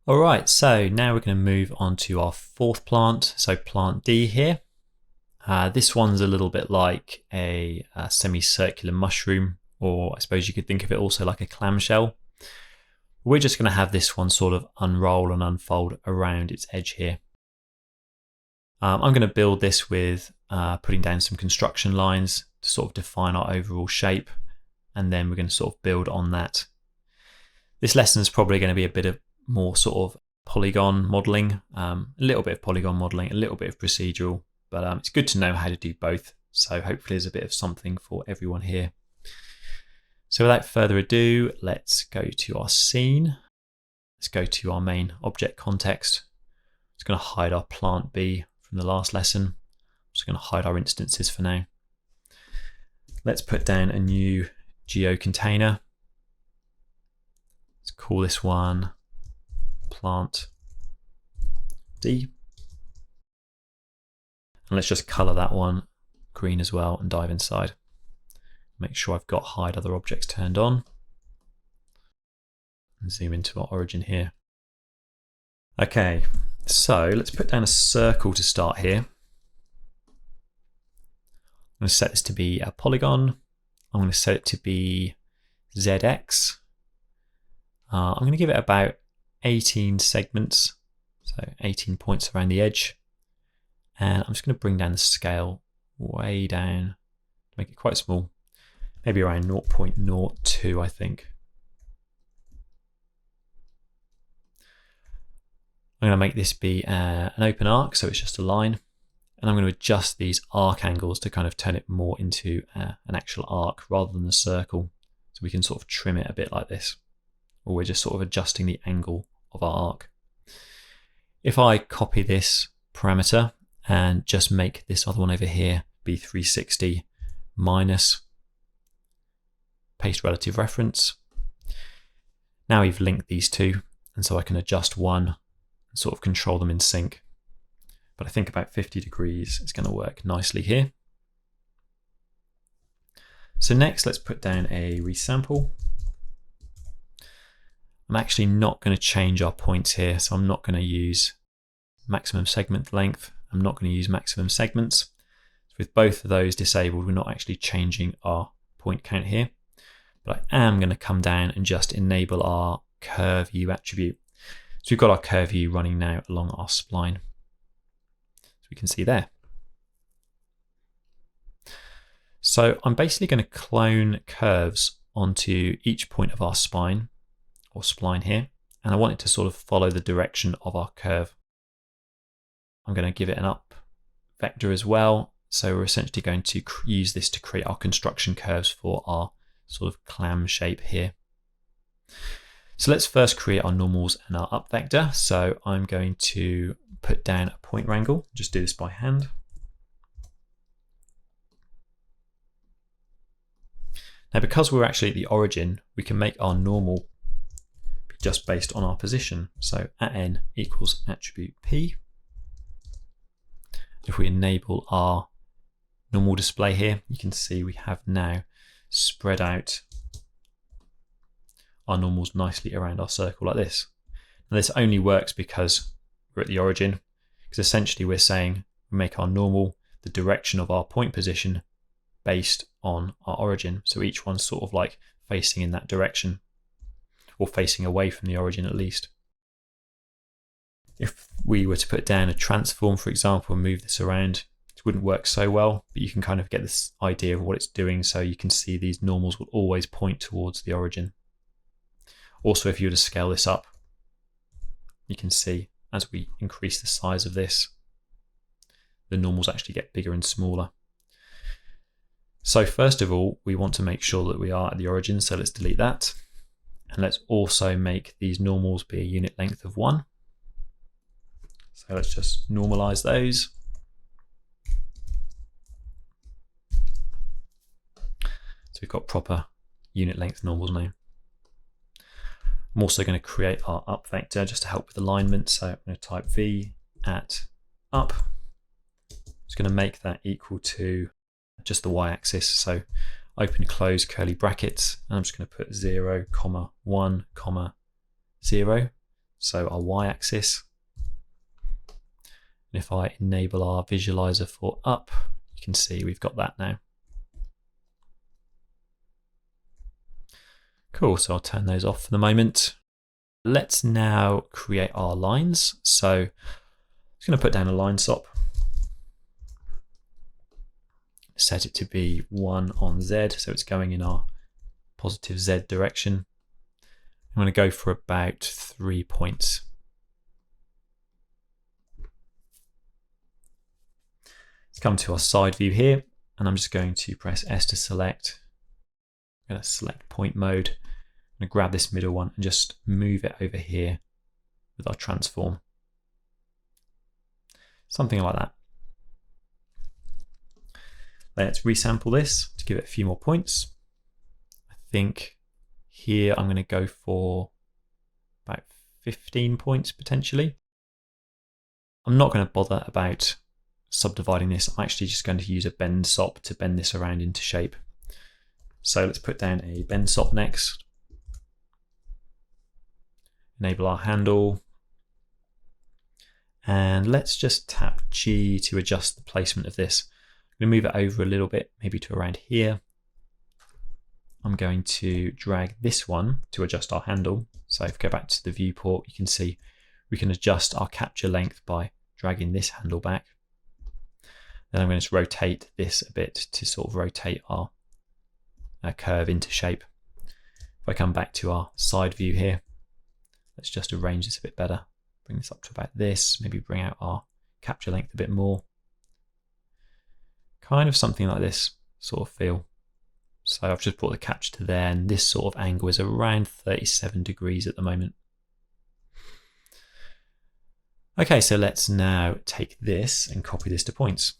All right, so now we're going to move on to our fourth plant. So plant D here. This one's a little bit like a semicircular mushroom, or I suppose you could think of it also like a clamshell. We're just going to have this one sort of unroll and unfold around its edge here. I'm going to build this with putting down some construction lines to sort of define our overall shape, and then we're going to sort of build on that. This lesson is probably going to be a bit of more sort of polygon modeling, a little bit of polygon modeling, a little bit of procedural, but it's good to know how to do both. So hopefully there's a bit of something for everyone here. So without further ado, let's go to our scene. Let's go to our main object context. It's going to hide our plant B from the last lesson. I'm just going to hide our instances for now. Let's put down a new geo container. Let's call this one plant D. And let's just color that one green as well and dive inside. Make sure I've got hide other objects turned on. And zoom into our origin here. Okay, so let's put down a circle to start here. I'm going to set this to be a polygon. I'm going to set it to be ZX. I'm going to give it about 18 segments, so 18 points around the edge. And I'm just going to bring down the scale way down to make it quite small, maybe around 0.02, I think. I'm going to make this be an open arc, so it's just a line. And I'm going to adjust these arc angles to kind of turn it more into an actual arc rather than a circle. So we can sort of trim it a bit like this, or we're just sort of adjusting the angle of our arc. If I copy this parameter and just make this other one over here be 360 minus paste relative reference, now we've linked these two, and so I can adjust one and sort of control them in sync. But I think about 50 degrees is going to work nicely here. So next, let's put down a resample. I'm actually not going to change our points here, so I'm not going to use maximum segment length. I'm not going to use maximum segments. So with both of those disabled, we're not actually changing our point count here. But I am going to come down and just enable our curve view attribute. So we've got our curve view running now along our spline. So we can see there. So I'm basically going to clone curves onto each point of our spine or spline here, and I want it to sort of follow the direction of our curve. I'm going to give it an up vector as well, so we're essentially going to use this to create our construction curves for our sort of clam shape here. So let's first create our normals and our up vector. So I'm going to put down a point wrangle, just do this by hand. Now because we're actually at the origin, we can make our normal just based on our position. So @n equals attribute p. If we enable our normal display here, you can see we have now spread out our normals nicely around our circle like this. Now this only works because we're at the origin, because essentially we're saying we make our normal the direction of our point position based on our origin. So each one's sort of like facing in that direction, or facing away from the origin at least. If we were to put down a transform, for example, and move this around, it wouldn't work so well, but you can kind of get this idea of what it's doing, so you can see these normals will always point towards the origin. Also, if you were to scale this up, you can see as we increase the size of this, the normals actually get bigger and smaller. So first of all, we want to make sure that we are at the origin, so let's delete that. And let's also make these normals be a unit length of 1. So let's just normalize those. So we've got proper unit length normals now. I'm also going to create our up vector just to help with alignment. So I'm going to type v at up. I'm just going to make that equal to just the y-axis. So open close curly brackets, and I'm just going to put 0, 1, 0. so our y-axis. And if I enable our visualizer for up, you can see we've got that now. Cool, so I'll turn those off for the moment. Let's now create our lines. So I'm just going to put down a line sop. Set it to be 1 on Z, so it's going in our positive Z direction. I'm going to go for about 3 points. Let's come to our side view here, and I'm just going to press S to select. I'm going to select point mode. I'm going to grab this middle one and just move it over here with our transform. Something like that. Let's resample this to give it a few more points. I think here I'm going to go for about 15 points potentially. I'm not going to bother about subdividing this. I'm actually just going to use a bend sop to bend this around into shape. So let's put down a bend sop next. Enable our handle. And let's just tap G to adjust the placement of this. I'm going to move it over a little bit, maybe to around here. I'm going to drag this one to adjust our handle. So if we go back to the viewport, you can see we can adjust our capture length by dragging this handle back. Then I'm going to rotate this a bit to sort of rotate our curve into shape. If I come back to our side view here, let's just arrange this a bit better. Bring this up to about this, maybe bring out our capture length a bit more. Kind of something like this sort of feel. So I've just brought the capture to there, and this sort of angle is around 37 degrees at the moment. Okay, so let's now take this and copy this to points.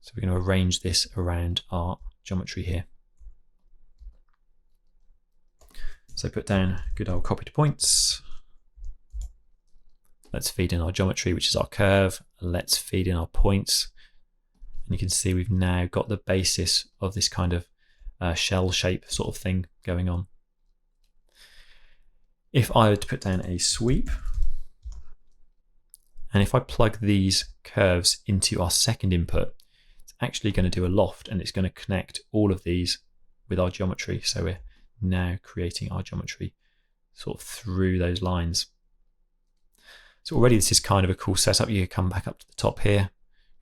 So we're going to arrange this around our geometry here. So put down good old copy to points. Let's feed in our geometry, which is our curve. Let's feed in our points. And you can see we've now got the basis of this kind of shell shape sort of thing going on. If I were to put down a sweep, and if I plug these curves into our second input, it's actually going to do a loft, and it's going to connect all of these with our geometry. So we're now creating our geometry sort of through those lines. So already this is kind of a cool setup. You can come back up to the top here,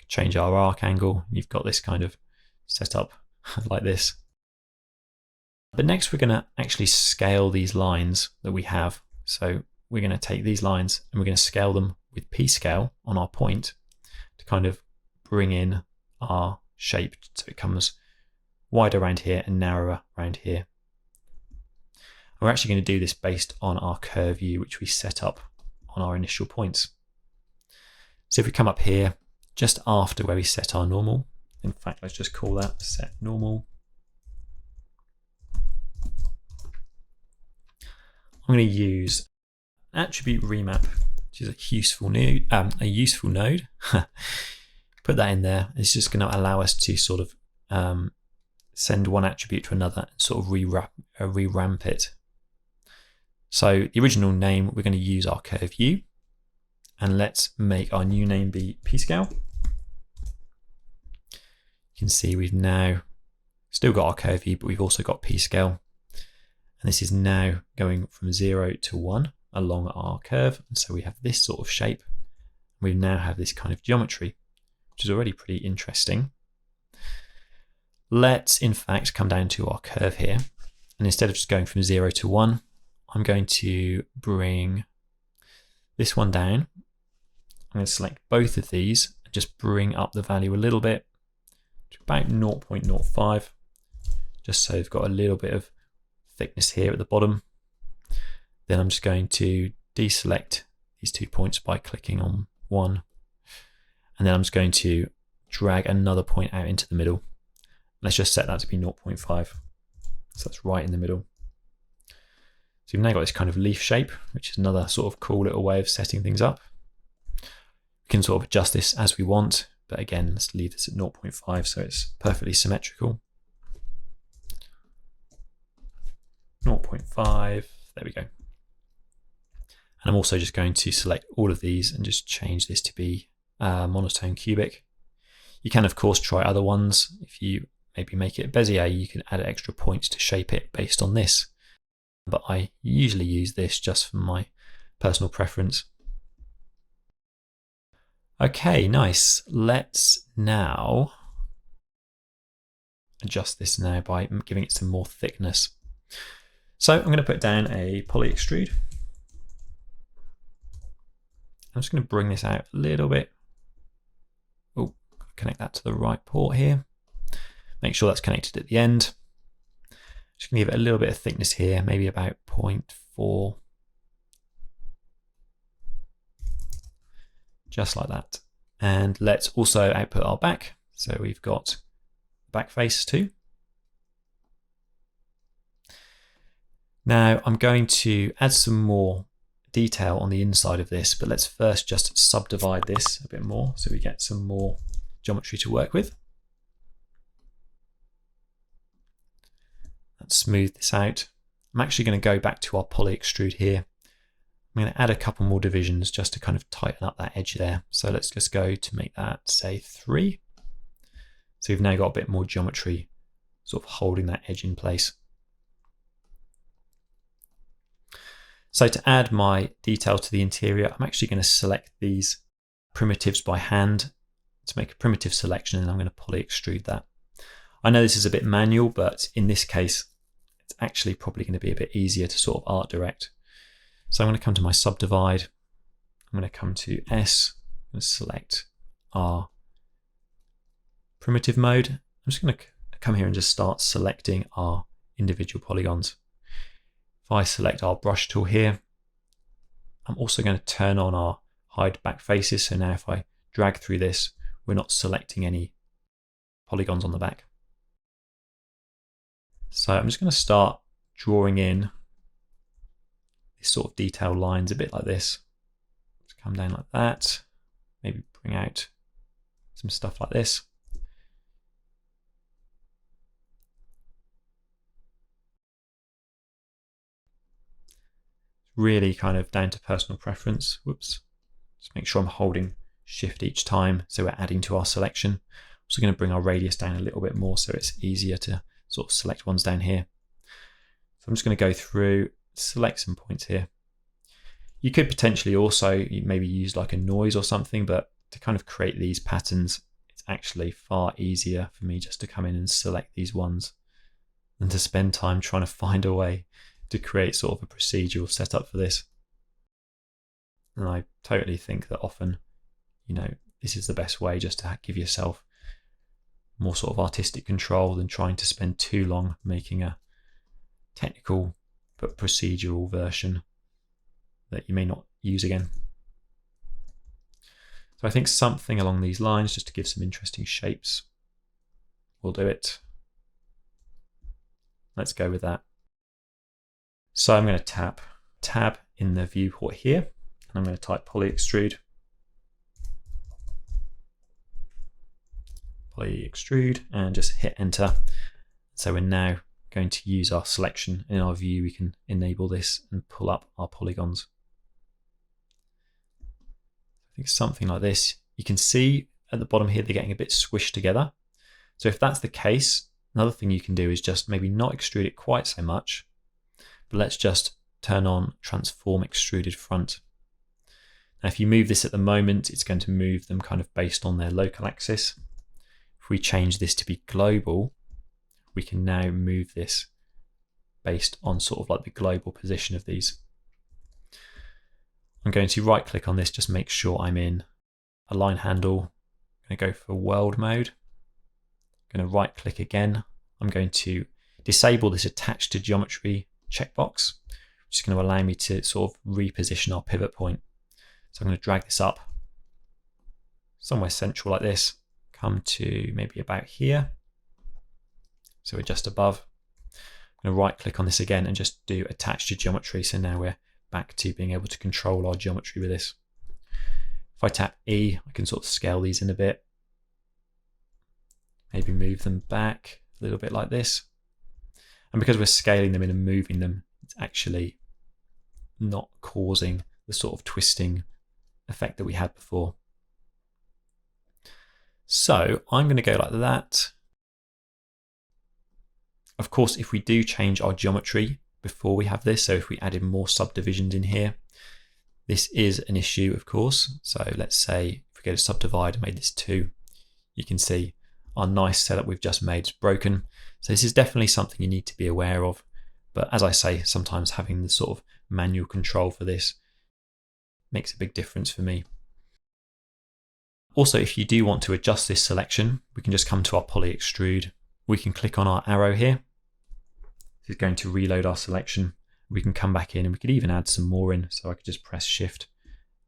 change our arc angle. You've got this kind of setup like this. But next we're going to actually scale these lines that we have. So we're going to take these lines and we're going to scale them with P scale on our point to kind of bring in our shape so it comes wider around here and narrower around here. And we're actually going to do this based on our curve view, which we set up on our initial points. So if we come up here, just after where we set our normal, in fact, let's just call that set normal. I'm going to use attribute remap, which is a useful node. Put that in there. It's just going to allow us to sort of send one attribute to another and sort of re-ramp it. So the original name, we're going to use our curve view, and let's make our new name be P-scale. You can see we've now still got our curve view, but we've also got P-scale. And this is now going from 0 to 1 along our curve. And so we have this sort of shape. We now have this kind of geometry, which is already pretty interesting. Let's in fact come down to our curve here. And instead of just going from 0 to 1, I'm going to bring this one down. I'm going to select both of these and just bring up the value a little bit to about 0.05, just so we've got a little bit of thickness here at the bottom. Then I'm just going to deselect these 2 points by clicking on one. And then I'm just going to drag another point out into the middle. Let's just set that to be 0.5. So that's right in the middle. So you've now got this kind of leaf shape, which is another sort of cool little way of setting things up. We can sort of adjust this as we want, but again, let's leave this at 0.5 so it's perfectly symmetrical. 0.5, there we go. And I'm also just going to select all of these and just change this to be monotone cubic. You can of course try other ones. If you maybe make it Bezier, you can add extra points to shape it based on this. But I usually use this just for my personal preference. Okay, nice. Let's now adjust this now by giving it some more thickness. So I'm going to put down a poly extrude. I'm just going to bring this out a little bit. Oh, connect that to the right port here. Make sure that's connected at the end. Just going to give it a little bit of thickness here, maybe about 0.4. Just like that. And let's also output our back. So we've got back face too. Now I'm going to add some more detail on the inside of this, but let's first just subdivide this a bit more so we get some more geometry to work with. Let's smooth this out. I'm actually going to go back to our poly extrude here. I'm going to add a couple more divisions just to kind of tighten up that edge there. So let's just go to make that, say, 3. So we've now got a bit more geometry sort of holding that edge in place. So to add my detail to the interior, I'm actually going to select these primitives by hand to make a primitive selection, and I'm going to poly extrude that. I know this is a bit manual, but in this case, it's actually probably going to be a bit easier to sort of art direct. So I'm going to come to my subdivide. I'm going to come to S. I'm going to select our primitive mode. I'm just going to come here and just start selecting our individual polygons. If I select our brush tool here, I'm also going to turn on our hide back faces. So now if I drag through this, we're not selecting any polygons on the back. So I'm just going to start drawing in these sort of detailed lines a bit like this. Just come down like that, maybe bring out some stuff like this. Really kind of down to personal preference. Whoops. Just make sure I'm holding Shift each time so we're adding to our selection. Also going to bring our radius down a little bit more so it's easier to sort of select ones down here. So I'm just going to go through, select some points here. You could potentially also maybe use like a noise or something, but to kind of create these patterns, it's actually far easier for me just to come in and select these ones than to spend time trying to find a way to create sort of a procedural setup for this. And I totally think that often, you know, this is the best way just to give yourself more sort of artistic control than trying to spend too long making a technical but procedural version that you may not use again. So I think something along these lines, just to give some interesting shapes, will do it. Let's go with that. So I'm going to tap tab in the viewport here, and I'm going to type poly extrude. Poly extrude, and just hit enter. So we're now going to use our selection in our view. We can enable this and pull up our polygons. I think something like this. You can see at the bottom here they're getting a bit squished together. So if that's the case, another thing you can do is just maybe not extrude it quite so much, but let's just turn on transform extruded front. Now if you move this at the moment, it's going to move them kind of based on their local axis. If we change this to be global, we can now move this based on sort of like the global position of these. I'm going to right click on this, just make sure I'm in align handle. I'm going to go for world mode. I'm going to right click again. I'm going to disable this attach to geometry checkbox, which is going to allow me to sort of reposition our pivot point. So I'm going to drag this up somewhere central like this, come to maybe about here. So we're just above. I'm going to right click on this again and just do attach to geometry. So now we're back to being able to control our geometry with this. If I tap E, I can sort of scale these in a bit. Maybe move them back a little bit like this. And because we're scaling them in and moving them, it's actually not causing the sort of twisting effect that we had before. So I'm going to go like that. Of course, if we do change our geometry before we have this, so if we added more subdivisions in here, this is an issue, of course. So let's say if we go to subdivide and made this 2, you can see our nice setup we've just made is broken. So this is definitely something you need to be aware of. But as I say, sometimes having the sort of manual control for this makes a big difference for me. Also, if you do want to adjust this selection, we can just come to our poly extrude. We can click on our arrow here. This is going to reload our selection. We can come back in and we could even add some more in. So I could just press shift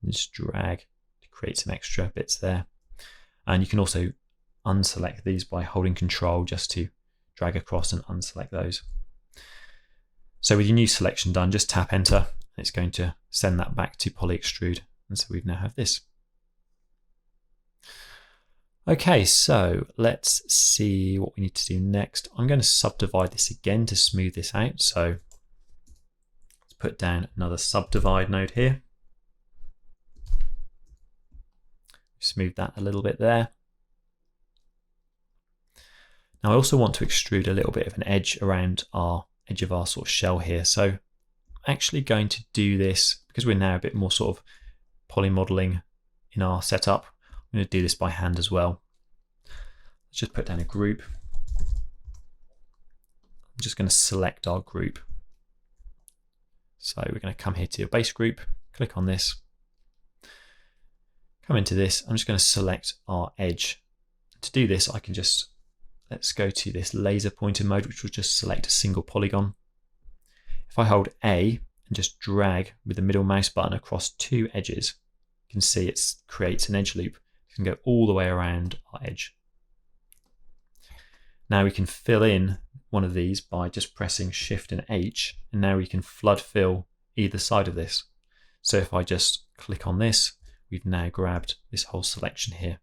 and just drag to create some extra bits there. And you can also unselect these by holding control just to drag across and unselect those. So with your new selection done, just tap enter and it's going to send that back to poly extrude. And so we now have this. Okay, so let's see what we need to do next. I'm going to subdivide this again to smooth this out. So let's put down another subdivide node here. Smooth that a little bit there. Now I also want to extrude a little bit of an edge around our edge of our sort of shell here. So I'm actually going to do this because we're now a bit more sort of poly modeling in our setup. I'm going to do this by hand as well. Let's just put down a group. I'm just going to select our group. So we're going to come here to your base group, click on this, come into this. I'm just going to select our edge. To do this, I can just, let's go to this laser pointer mode, which will just select a single polygon. If I hold A and just drag with the middle mouse button across 2 edges, you can see it creates an edge loop. You can go all the way around our edge. Now we can fill in one of these by just pressing Shift and H, and now we can flood fill either side of this. So if I just click on this, we've now grabbed this whole selection here.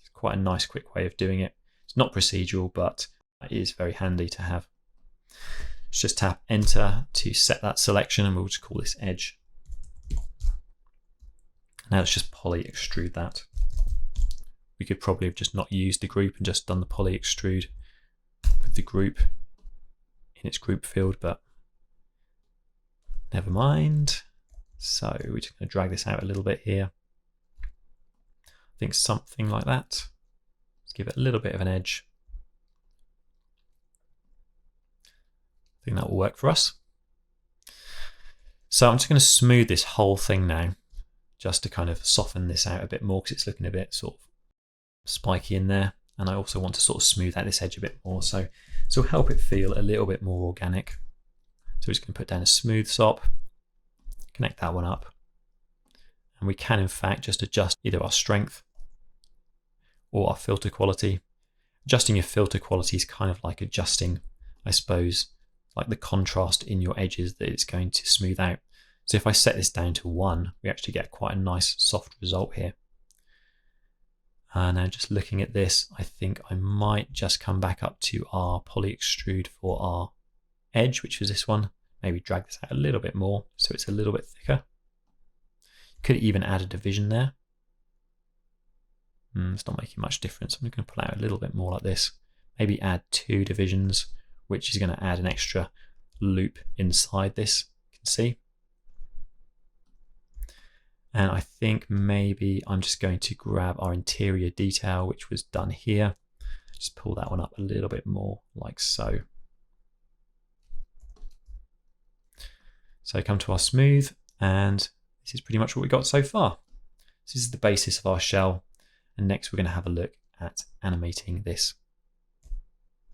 It's quite a nice quick way of doing it. It's not procedural, but it is very handy to have. Let's just tap enter to set that selection, and we'll just call this edge. Now let's just poly extrude that. We could probably have just not used the group and just done the poly extrude with the group in its group field, but never mind. So we're just going to drag this out a little bit here. I think something like that. Let's give it a little bit of an edge. I think that will work for us. So I'm just going to smooth this whole thing now, just to kind of soften this out a bit more because it's looking a bit sort of spiky in there. And I also want to sort of smooth out this edge a bit more. So this will help it feel a little bit more organic. So we're just going to put down a smooth sop, connect that one up. And we can in fact just adjust either our strength or our filter quality. Adjusting your filter quality is kind of like adjusting, I suppose, like the contrast in your edges that it's going to smooth out. So if I set this down to 1, we actually get quite a nice soft result here. Now just looking at this, I think I might just come back up to our poly extrude for our edge, which was this one. Maybe drag this out a little bit more so it's a little bit thicker. Could even add a division there. It's not making much difference. I'm just going to pull out a little bit more like this. Maybe add 2 divisions, which is going to add an extra loop inside this, you can see. And I think maybe I'm just going to grab our interior detail, which was done here. Just pull that one up a little bit more, like so. So come to our smooth, and this is pretty much what we got so far. This is the basis of our shell. And next we're going to have a look at animating this.